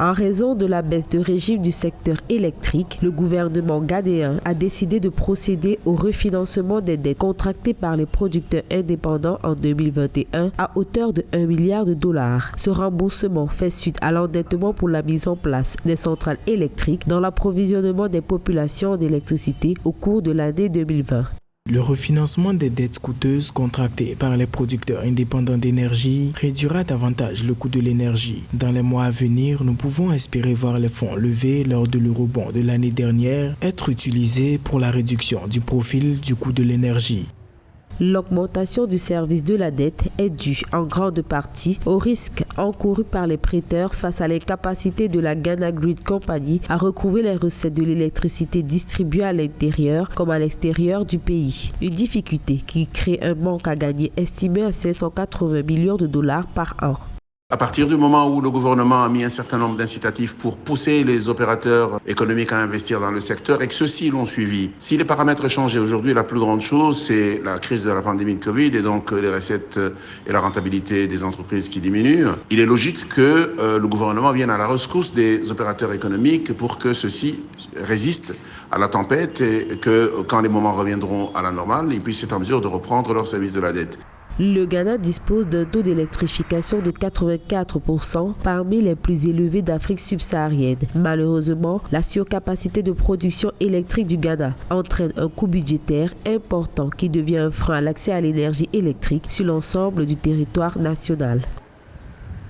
En raison de la baisse de régime du secteur électrique, le gouvernement ghanéen a décidé de procéder au refinancement des dettes contractées par les producteurs indépendants en 2021 à hauteur de 1 milliard de dollars. Ce remboursement fait suite à l'endettement pour la mise en place des centrales électriques dans l'approvisionnement des populations d'électricité au cours de l'année 2020. Le refinancement des dettes coûteuses contractées par les producteurs indépendants d'énergie réduira davantage le coût de l'énergie. Dans les mois à venir, nous pouvons espérer voir les fonds levés lors de l'eurobond de l'année dernière être utilisés pour la réduction du profil du coût de l'énergie. L'augmentation du service de la dette est due en grande partie au risque encouru par les prêteurs face à l'incapacité de la Ghana Grid Company à recouvrer les recettes de l'électricité distribuée à l'intérieur comme à l'extérieur du pays. Une difficulté qui crée un manque à gagner estimé à 580 millions de dollars par an. À partir du moment où le gouvernement a mis un certain nombre d'incitatifs pour pousser les opérateurs économiques à investir dans le secteur et que ceux-ci l'ont suivi, si les paramètres changent aujourd'hui, la plus grande chose, c'est la crise de la pandémie de Covid et donc les recettes et la rentabilité des entreprises qui diminuent. Il est logique que le gouvernement vienne à la rescousse des opérateurs économiques pour que ceux-ci résistent à la tempête et que quand les moments reviendront à la normale, ils puissent être en mesure de reprendre leur service de la dette. Le Ghana dispose d'un taux d'électrification de 84%, parmi les plus élevés d'Afrique subsaharienne. Malheureusement, la surcapacité de production électrique du Ghana entraîne un coût budgétaire important qui devient un frein à l'accès à l'énergie électrique sur l'ensemble du territoire national.